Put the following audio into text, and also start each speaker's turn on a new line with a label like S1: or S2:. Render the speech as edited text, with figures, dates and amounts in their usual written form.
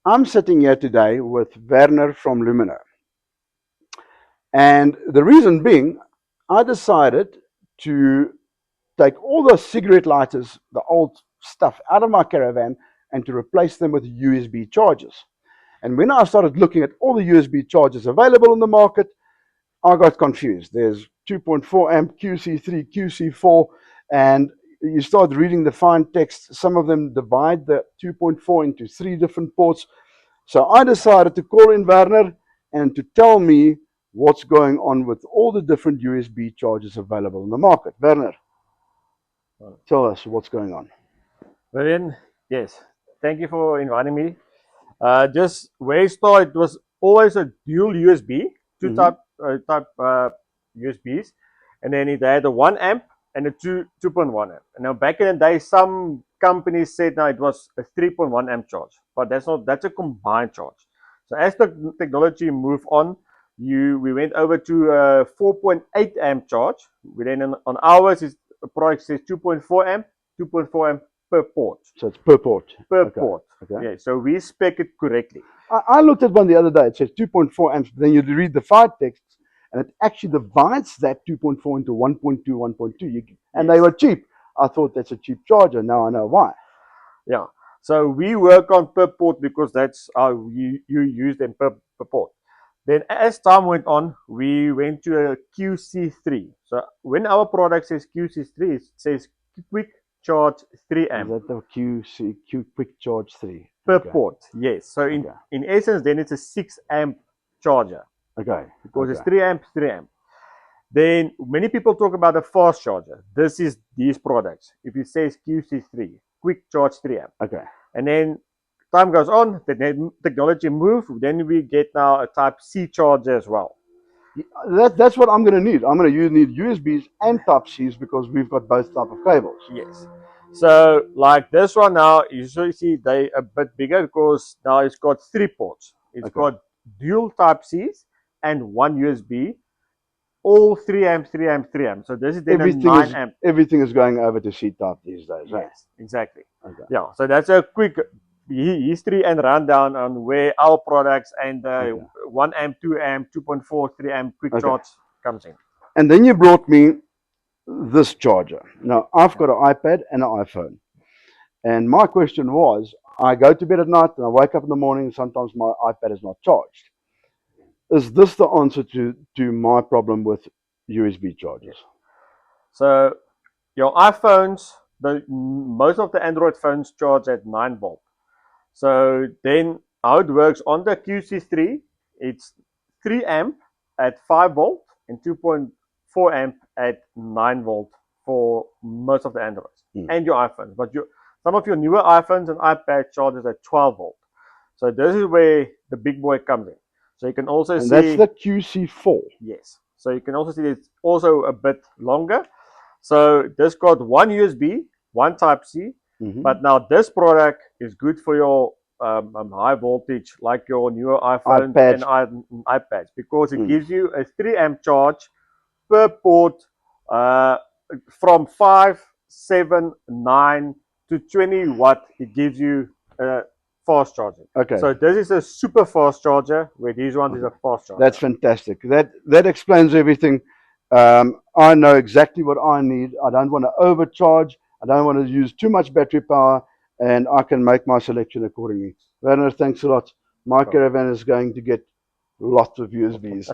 S1: I'm sitting here today with Werner from Lumina. And the reason being, I decided to take all the cigarette lighters, the old stuff, out of my caravan and to replace them with USB chargers. And when I started looking at all the USB chargers available in the market, I got confused. There's 2.4 amp, QC3, QC4, and you start reading the fine text. Some of them divide the 2.4 into 3 different ports. So I decided to call in Werner and to tell me what's going on with all the different USB chargers available in the market. Werner, tell us what's going on.
S2: Vivian, yes, thank you for inviting me. Just where it started, it was always a dual USB, two
S1: Mm-hmm.
S2: type USBs, and then it had a 1 amp and a 2.1 amp. And now back in the day, some companies said now it was a 3.1 amp charge, but that's not. That's a combined charge. So as the technology moved on, we went over to a 4.8 amp charge. We then on ours is a product says 2.4 amp, 2.4 amp per port.
S1: So it's per port.
S2: Per
S1: Okay.
S2: port.
S1: Okay.
S2: Yeah, so we spec it correctly.
S1: I looked at one the other day. It says 2.4 amps. But then you read the fine text, and it actually divides that 2.4 into 1.2, 1.2. And they were cheap. I thought that's a cheap charger. Now I know why.
S2: Yeah. So we work on per port because that's how you use them per port. Then as time went on, we went to a QC3. So when our product says QC3, it says quick charge 3
S1: Is
S2: amp
S1: that the Q Quick Charge 3?
S2: per
S1: Okay.
S2: port. Yes. So
S1: Okay.
S2: in essence, then it's a 6 amp charger
S1: Okay.
S2: because
S1: Okay.
S2: it's 3 amp. Then many people talk about a fast charger. This is these products. If it says QC3, quick charge 3 amp.
S1: Okay.
S2: And then time goes on, the technology moves, then we get now a type C charger as well.
S1: That's what I'm going to need. I'm going to need USBs and Type Cs because we've got both type of cables.
S2: Yes. So like this one now, you see they a bit bigger because now it's got 3 ports. It's
S1: Okay.
S2: got dual type Cs and one USB, all 3 amps, 3 amps, 3 amps. So this is then a 9 amp.
S1: Everything is going over to C type these days.
S2: Yes, exactly.
S1: Okay.
S2: Yeah, so that's a quick history and rundown on where our products and
S1: Okay.
S2: 1 amp, 2 amp, 2.4, 3 amp quick
S1: Okay.
S2: charge comes in.
S1: And then you brought me this charger. Now I've got an iPad and an iPhone. And my question was, I go to bed at night and I wake up in the morning and sometimes my iPad is not charged. Is this the answer to my problem with USB chargers?
S2: So your iPhones, most of the Android phones charge at 9 volt. So then how it works on the QC3, it's 3 amp at 5 volt and 2.4 amp at 9 volt for most of the Androids and your iPhones. But some of your newer iPhones and iPad charges at 12 volt. So this is where the big boy comes in. So you can also
S1: And
S2: see
S1: that's the QC4.
S2: yes. So you can also see it's also a bit longer. So this got one USB, one Type C, but now this product is good for your high voltage, like your newer iPhones and iPads, because it gives you a 3 amp charge per port from 5, 7, 9 to 20 watt. It gives you fast charging.
S1: Okay.
S2: So this is a super fast charger, where these ones is a fast charger.
S1: That's fantastic. That explains everything. I know exactly what I need. I don't want to overcharge. I don't want to use too much battery power, and I can make my selection accordingly. Werner, thanks a lot. My caravan is going to get lots of USBs.